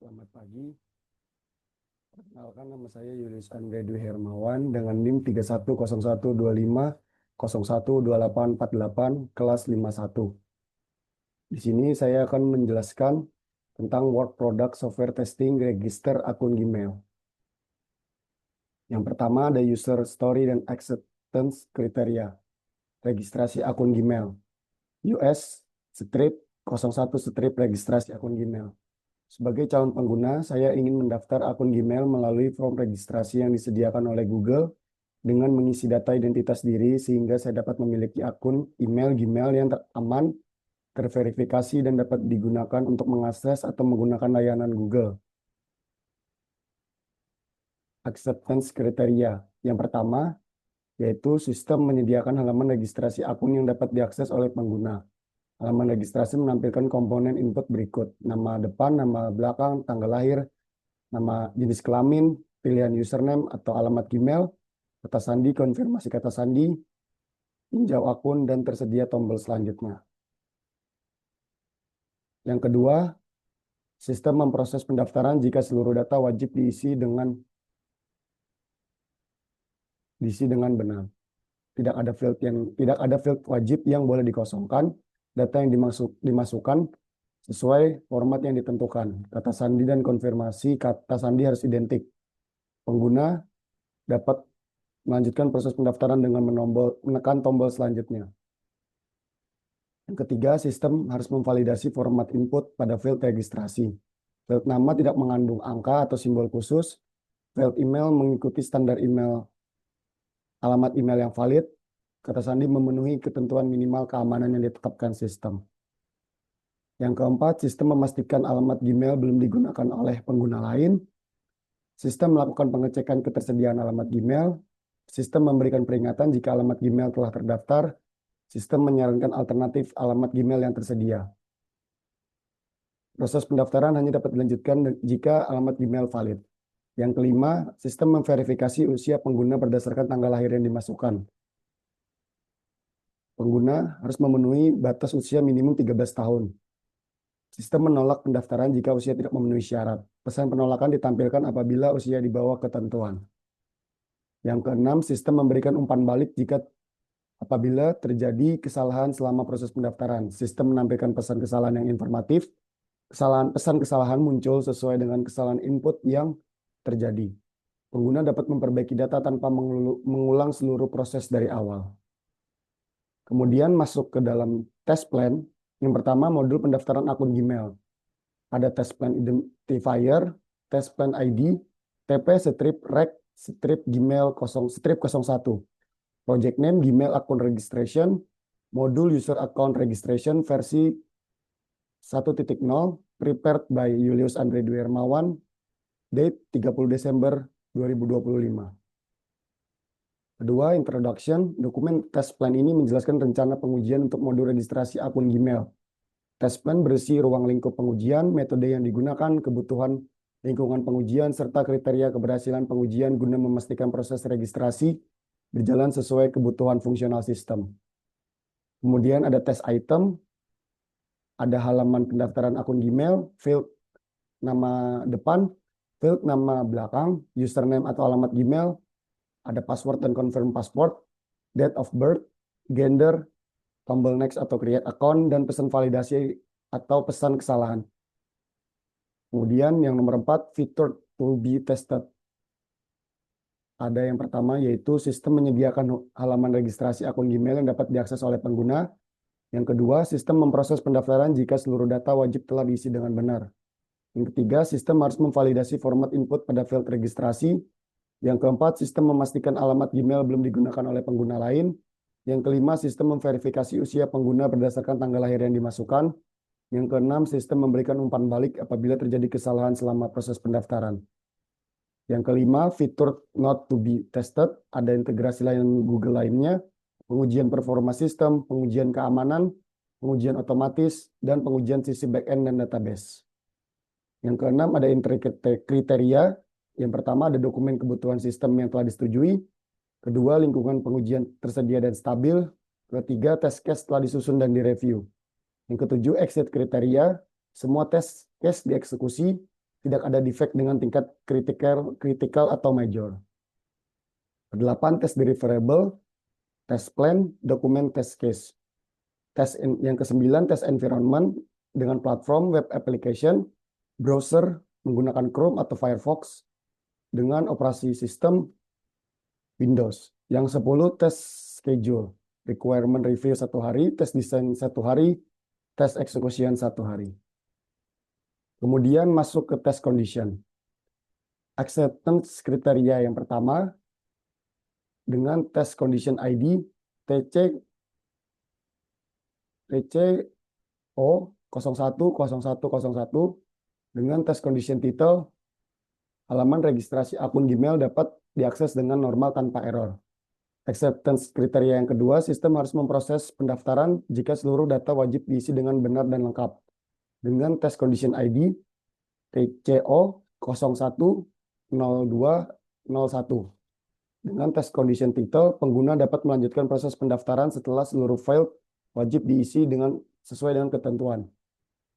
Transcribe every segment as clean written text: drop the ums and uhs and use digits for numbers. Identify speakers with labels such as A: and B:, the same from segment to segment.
A: Selamat pagi. Perkenalkan, nama saya Julius Andre Dwi Hermawan dengan NIM 310125012848 kelas 51. Di sini saya akan menjelaskan tentang Work Product Software Testing Register akun Gmail. Yang pertama ada User Story dan Acceptance Kriteria. Registrasi akun Gmail. US strip 01 strip registrasi akun Gmail. Sebagai calon pengguna, saya ingin mendaftar akun Gmail melalui form registrasi yang disediakan oleh Google dengan mengisi data identitas diri sehingga saya dapat memiliki akun email Gmail yang aman, terverifikasi, dan dapat digunakan untuk mengakses atau menggunakan layanan Google. Acceptance kriteria. Yang pertama, yaitu sistem menyediakan halaman registrasi akun yang dapat diakses oleh pengguna. Halaman registrasi menampilkan komponen input berikut: nama depan, nama belakang, tanggal lahir, nama jenis kelamin, pilihan username atau alamat Gmail, kata sandi, konfirmasi kata sandi, tinjau akun, dan tersedia tombol selanjutnya. Yang kedua, sistem memproses pendaftaran jika seluruh data wajib diisi dengan benar. Tidak ada field wajib yang boleh dikosongkan. Data yang dimasukkan sesuai format yang ditentukan. Kata sandi dan konfirmasi kata sandi harus identik. Pengguna dapat melanjutkan proses pendaftaran dengan menekan tombol selanjutnya. Yang ketiga, sistem harus memvalidasi format input pada field registrasi. Field nama tidak mengandung angka atau simbol khusus. Field email mengikuti standar email, alamat email yang valid. Kata sandi memenuhi ketentuan minimal keamanan yang ditetapkan sistem. Yang keempat, sistem memastikan alamat Gmail belum digunakan oleh pengguna lain. Sistem melakukan pengecekan ketersediaan alamat Gmail. Sistem memberikan peringatan jika alamat Gmail telah terdaftar. Sistem menyarankan alternatif alamat Gmail yang tersedia. Proses pendaftaran hanya dapat dilanjutkan jika alamat Gmail valid. Yang kelima, sistem memverifikasi usia pengguna berdasarkan tanggal lahir yang dimasukkan. Pengguna harus memenuhi batas usia minimum 13 tahun. Sistem menolak pendaftaran jika usia tidak memenuhi syarat. Pesan penolakan ditampilkan apabila usia di bawah ketentuan. Yang keenam, sistem memberikan umpan balik jika apabila terjadi kesalahan selama proses pendaftaran. Sistem menampilkan pesan kesalahan yang informatif. Pesan kesalahan muncul sesuai dengan kesalahan input yang terjadi. Pengguna dapat memperbaiki data tanpa mengulang seluruur proses dari awal. Kemudian masuk ke dalam test plan. Yang pertama, modul pendaftaran akun Gmail. Ada test plan identifier, test plan ID, TP strip rec strip Gmail strip 01. Project name Gmail akun registration, modul user account registration versi 1.0, prepared by Julius Andre Dwi Hermawan, date 30 Desember 2025. Kedua, introduction. Dokumen test plan ini menjelaskan rencana pengujian untuk modul registrasi akun Gmail. Test plan berisi ruang lingkup pengujian, metode yang digunakan, kebutuhan lingkungan pengujian, serta kriteria keberhasilan pengujian guna memastikan proses registrasi berjalan sesuai kebutuhan fungsional sistem. Kemudian ada test item, ada halaman pendaftaran akun Gmail, field nama depan, field nama belakang, username atau alamat Gmail, ada password dan confirm password, date of birth, gender, tombol next atau create account, dan pesan validasi atau pesan kesalahan. Kemudian yang nomor 4, feature to be tested. Ada yang pertama yaitu sistem menyediakan halaman registrasi akun Gmail yang dapat diakses oleh pengguna. Yang kedua, sistem memproses pendaftaran jika seluruh data wajib telah diisi dengan benar. Yang ketiga, sistem harus memvalidasi format input pada field registrasi. Yang keempat, sistem memastikan alamat Gmail belum digunakan oleh pengguna lain. Yang kelima, sistem memverifikasi usia pengguna berdasarkan tanggal lahir yang dimasukkan. Yang keenam, sistem memberikan umpan balik apabila terjadi kesalahan selama proses pendaftaran. Yang kelima, fitur not to be tested, ada integrasi layanan Google lainnya, pengujian performa sistem, pengujian keamanan, pengujian otomatis, dan pengujian sisi backend dan database. Yang keenam, ada kriteria. Yang pertama, ada dokumen kebutuhan sistem yang telah disetujui. Kedua, lingkungan pengujian tersedia dan stabil. Ketiga, test case telah disusun dan direview. Yang ketujuh, exit kriteria. Semua test case dieksekusi. Tidak ada defect dengan tingkat critical atau major. Kedelapan, test deliverable, test plan, dokumen test case. Yang kesembilan, test environment dengan platform web application, browser menggunakan Chrome atau Firefox dengan operasi sistem Windows. Yang 10, test schedule, requirement review 1 hari, test design 1 hari, test execution 1 hari. Kemudian masuk ke test condition. Acceptance kriteria yang pertama dengan test condition ID TCO 010101 dengan test condition title, halaman registrasi akun Gmail dapat diakses dengan normal tanpa error. Acceptance kriteria yang kedua, sistem harus memproses pendaftaran jika seluruh data wajib diisi dengan benar dan lengkap. Dengan test condition ID TCO 010201. Dengan test condition title, pengguna dapat melanjutkan proses pendaftaran setelah seluruh file wajib diisi sesuai dengan ketentuan.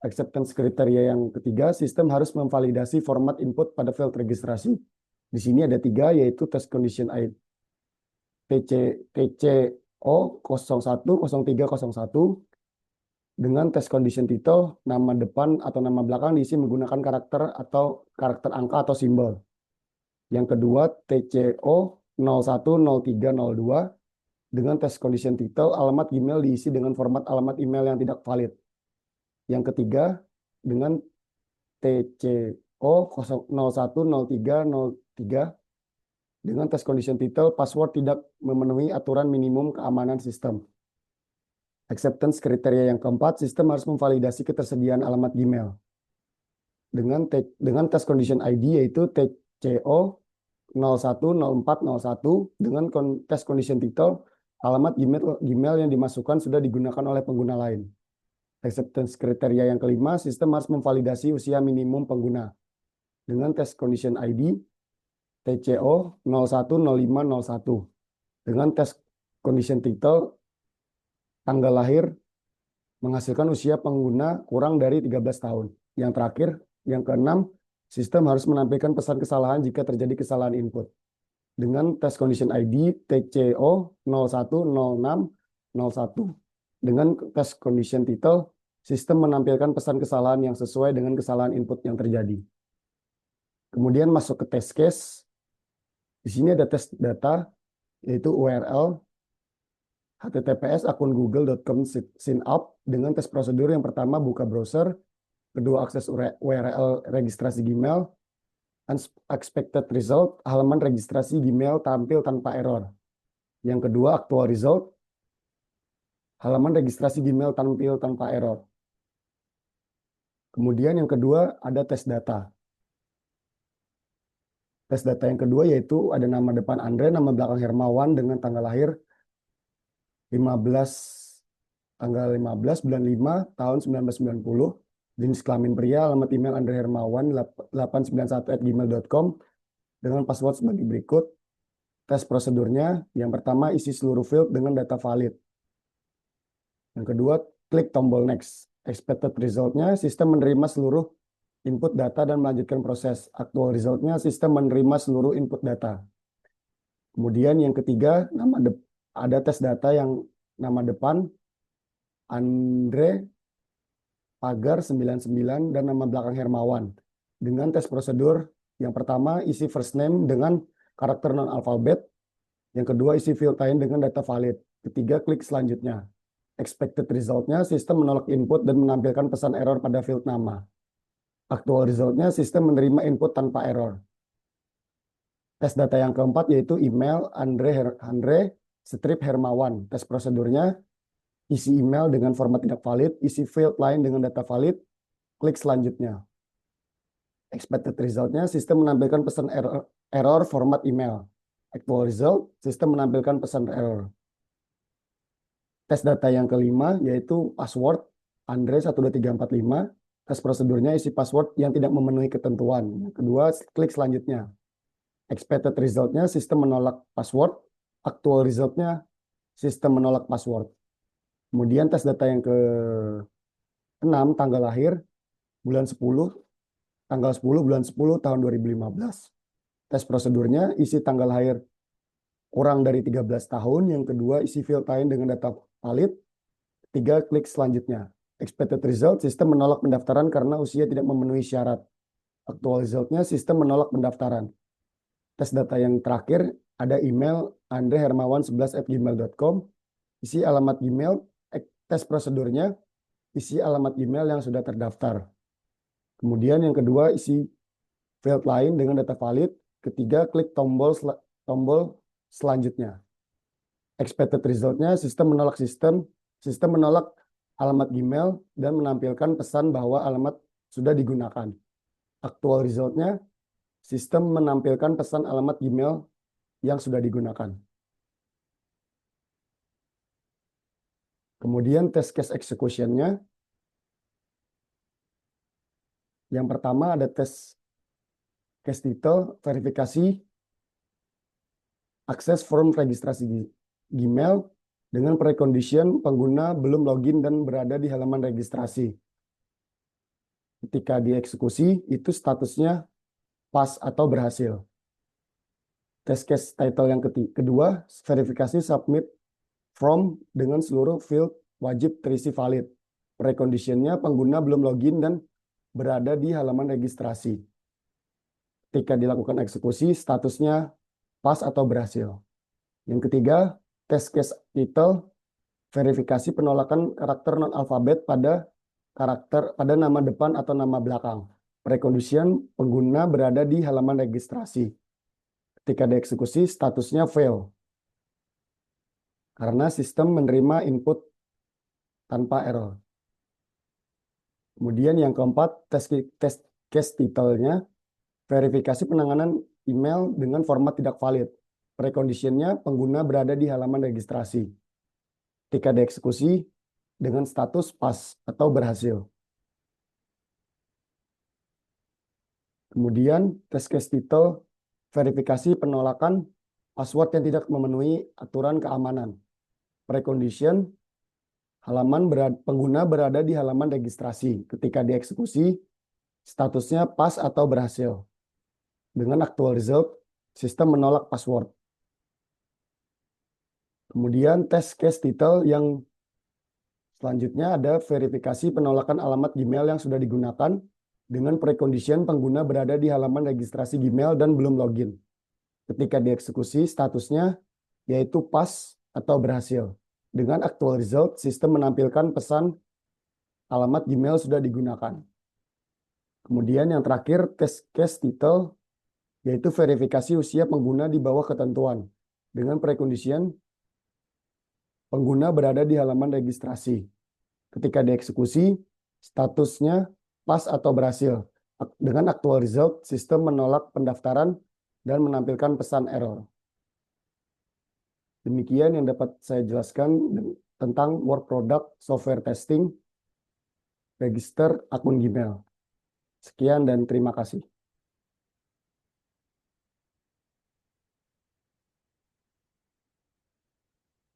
A: Acceptance kriteria yang ketiga, sistem harus memvalidasi format input pada file registrasi. Di sini ada 3, yaitu test condition ID TCO 010301 dengan test condition title, nama depan atau nama belakang diisi menggunakan karakter angka atau simbol. Yang kedua, TCO 010302 dengan test condition title, alamat Gmail diisi dengan format alamat email yang tidak valid. Yang ketiga, dengan TCO 010303 dengan test condition title, password tidak memenuhi aturan minimum keamanan sistem. Acceptance kriteria yang keempat, sistem harus memvalidasi ketersediaan alamat Gmail. Dengan test condition ID yaitu TCO 010401 dengan test condition title, alamat Gmail yang dimasukkan sudah digunakan oleh pengguna lain. Acceptance kriteria yang kelima, sistem harus memvalidasi usia minimum pengguna. Dengan test condition ID TCO 010501 dengan test condition title, tanggal lahir menghasilkan usia pengguna kurang dari 13 tahun. Yang terakhir, yang keenam, sistem harus menampilkan pesan kesalahan jika terjadi kesalahan input. Dengan test condition ID TCO 010601 dengan test condition title, sistem menampilkan pesan kesalahan yang sesuai dengan kesalahan input yang terjadi. Kemudian masuk ke test case. Di sini ada test data, yaitu URL https akun google.com sign up dengan tes prosedur. Yang pertama, buka browser. Kedua, akses URL registrasi Gmail. Unexpected result, halaman registrasi Gmail tampil tanpa error. Yang kedua, actual result, halaman registrasi Gmail tampil tanpa error. Kemudian yang kedua, ada tes data. Tes data yang kedua yaitu ada nama depan Andre, nama belakang Hermawan dengan tanggal lahir 15 bulan 5 tahun 1990, jenis kelamin pria, alamat email Andre Hermawan 891@gmail.com dengan password sebagai berikut. Tes prosedurnya, yang pertama isi seluruh field dengan data valid. Yang kedua, klik tombol next. Expected result-nya, sistem menerima seluruh input data dan melanjutkan proses. Actual result-nya, sistem menerima seluruh input data. Kemudian yang ketiga, ada tes data yang nama depan Andre Pagar 99 dan nama belakang Hermawan. Dengan tes prosedur, yang pertama isi first name dengan karakter non-alfabet. Yang kedua, isi field lain dengan data valid. Ketiga, klik selanjutnya. Expected result-nya, sistem menolak input dan menampilkan pesan error pada field nama. Actual result-nya, sistem menerima input tanpa error. Tes data yang keempat yaitu email Andre strip Hermawan. Tes prosedurnya, isi email dengan format tidak valid, isi field lain dengan data valid, klik selanjutnya. Expected result-nya, sistem menampilkan pesan error format email. Actual result, sistem menampilkan pesan error. Tes data yang kelima yaitu password Andre 12345. Tes prosedurnya, isi password yang tidak memenuhi ketentuan. Yang kedua, klik selanjutnya. Expected result-nya, sistem menolak password. Actual result-nya, sistem menolak password. Kemudian tes data yang ke-6, tanggal lahir, bulan 10, tanggal 10 bulan 10 tahun 2015. Tes prosedurnya, isi tanggal lahir kurang dari 13 tahun. Yang kedua, isi field lain dengan data valid. Ketiga, klik selanjutnya. Expected result, sistem menolak pendaftaran karena usia tidak memenuhi syarat. Actual resultnya, sistem menolak pendaftaran. Tes data yang terakhir, ada email andrehermawan11@gmail.com. Isi alamat Gmail, tes prosedurnya, isi alamat Gmail yang sudah terdaftar. Kemudian yang kedua, isi field lain dengan data valid. Ketiga, klik tombol selanjutnya. Expected resultnya, sistem menolak alamat Gmail dan menampilkan pesan bahwa alamat sudah digunakan. Actual resultnya, sistem menampilkan pesan alamat Gmail yang sudah digunakan. Kemudian test case execution-nya. Yang pertama ada tes case detail, verifikasi, akses form registrasi Gmail dengan precondition pengguna belum login dan berada di halaman registrasi. Ketika dieksekusi, itu statusnya pas atau berhasil. Test case title yang kedua, verifikasi submit form dengan seluruh field wajib terisi valid. Preconditionnya pengguna belum login dan berada di halaman registrasi. Ketika dilakukan eksekusi, statusnya pas atau berhasil. Yang ketiga, test case title, verifikasi penolakan karakter non-alfabet pada nama depan atau nama belakang. Precondition, pengguna berada di halaman registrasi. Ketika dieksekusi, statusnya fail. Karena sistem menerima input tanpa error. Kemudian yang keempat, test case title-nya, verifikasi penanganan email dengan format tidak valid. Precondition-nya, pengguna berada di halaman registrasi. Ketika dieksekusi, dengan status pas atau berhasil. Kemudian, test case title, verifikasi penolakan password yang tidak memenuhi aturan keamanan. Precondition, pengguna berada di halaman registrasi. Ketika dieksekusi, statusnya pas atau berhasil. Dengan actual result, sistem menolak password. Kemudian test case title yang selanjutnya ada verifikasi penolakan alamat Gmail yang sudah digunakan dengan precondition pengguna berada di halaman registrasi Gmail dan belum login. Ketika dieksekusi, statusnya yaitu pas atau berhasil. Dengan actual result, sistem menampilkan pesan alamat Gmail sudah digunakan. Kemudian yang terakhir, test case title, yaitu verifikasi usia pengguna di bawah ketentuan. Dengan precondition, pengguna berada di halaman registrasi. Ketika dieksekusi, statusnya pas atau berhasil. Dengan actual result, sistem menolak pendaftaran dan menampilkan pesan error. Demikian yang dapat saya jelaskan tentang work product software testing register akun Gmail. Sekian dan terima kasih.